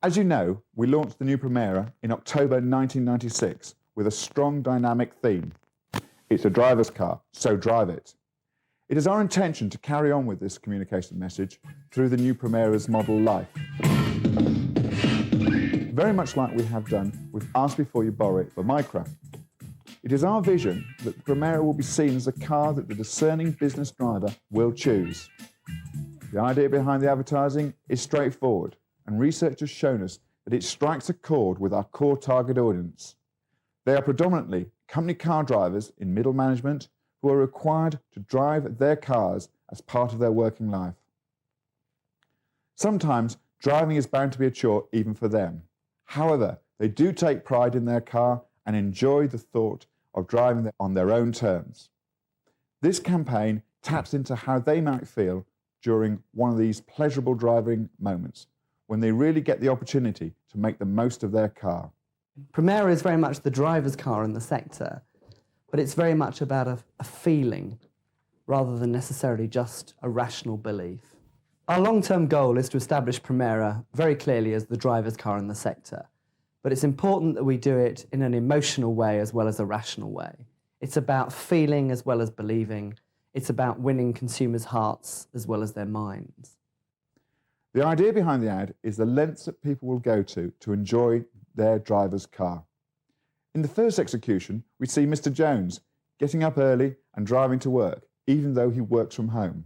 As you know, we launched the new Primera in October 1996 with a strong dynamic theme. It's a driver's car, so drive it. It is our intention to carry on with this communication message through the new Primera's model life. Very much like we have done with Ask Before You Borrow It for Micra. It is our vision that the Primera will be seen as a car that the discerning business driver will choose. The idea behind the advertising is straightforward, and research has shown us that it strikes a chord with our core target audience. They are predominantly company car drivers in middle management who are required to drive their cars as part of their working life. Sometimes driving is bound to be a chore even for them. However, they do take pride in their car and enjoy the thought of driving on their own terms. This campaign taps into how they might feel during one of these pleasurable driving moments, when they really get the opportunity to make the most of their car. Primera is very much the driver's car in the sector, but it's very much about a feeling rather than necessarily just a rational belief. Our long-term goal is to establish Primera very clearly as the driver's car in the sector, but it's important that we do it in an emotional way as well as a rational way. It's about feeling as well as believing. It's about winning consumers' hearts as well as their minds. The idea behind the ad is the lengths that people will go to enjoy their driver's car. In the first execution, we see Mr. Jones getting up early and driving to work, even though he works from home.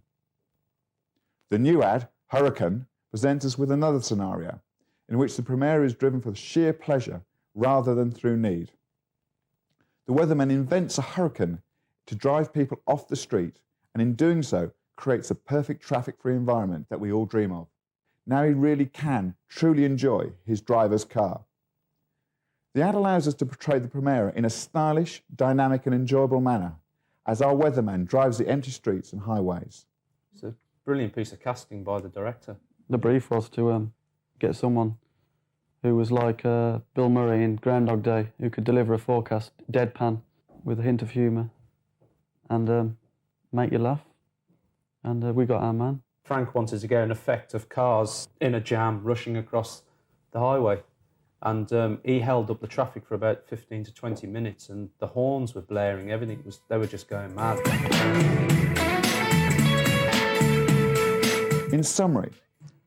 The new ad, Hurricane, presents us with another scenario in which the Primera is driven for sheer pleasure rather than through need. The weatherman invents a hurricane to drive people off the street, and in doing so creates a perfect traffic-free environment that we all dream of. Now he really can truly enjoy his driver's car. The ad allows us to portray the Primera in a stylish, dynamic and enjoyable manner as our weatherman drives the empty streets and highways. It's a brilliant piece of casting by the director. The brief was to get someone who was like Bill Murray in Groundhog Day, who could deliver a forecast deadpan with a hint of humour and make you laugh. And we got our man. Frank wanted to get an effect of cars in a jam rushing across the highway. And he held up the traffic for about 15 to 20 minutes, and the horns were blaring, they were just going mad. In summary,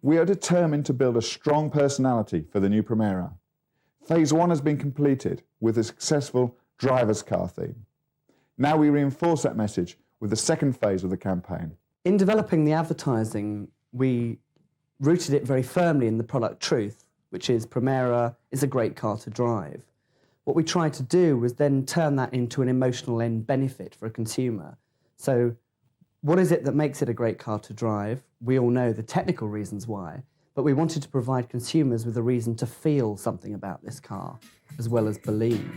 we are determined to build a strong personality for the new Primera. Phase 1 has been completed with a successful driver's car theme. Now we reinforce that message with the second phase of the campaign. In developing the advertising, we rooted it very firmly in the product truth, which is Primera is a great car to drive. What we tried to do was then turn that into an emotional end benefit for a consumer. So what is it that makes it a great car to drive? We all know the technical reasons why, but we wanted to provide consumers with a reason to feel something about this car, as well as believe.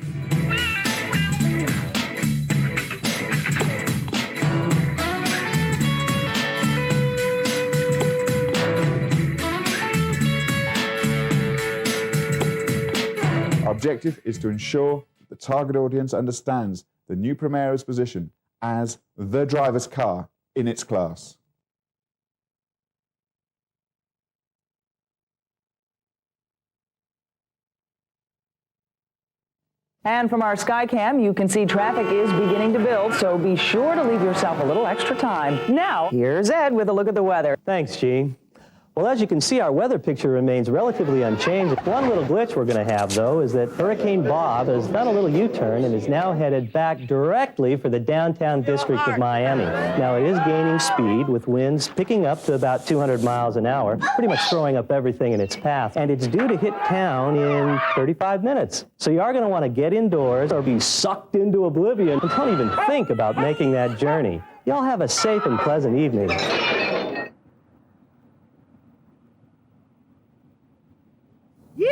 Our objective is to ensure that the target audience understands the new Primera's position as the driver's car in its class. And from our Skycam, you can see traffic is beginning to build, so be sure to leave yourself a little extra time. Now, here's Ed with a look at the weather. Thanks, Gene. Well, as you can see, our weather picture remains relatively unchanged. One little glitch we're going to have, though, is that Hurricane Bob has done a little U-turn and is now headed back directly for the downtown district of Miami. Now, it is gaining speed with winds picking up to about 200 miles an hour, pretty much throwing up everything in its path, and it's due to hit town in 35 minutes. So you are going to want to get indoors or be sucked into oblivion and don't even think about making that journey. Y'all have a safe and pleasant evening. Yeah!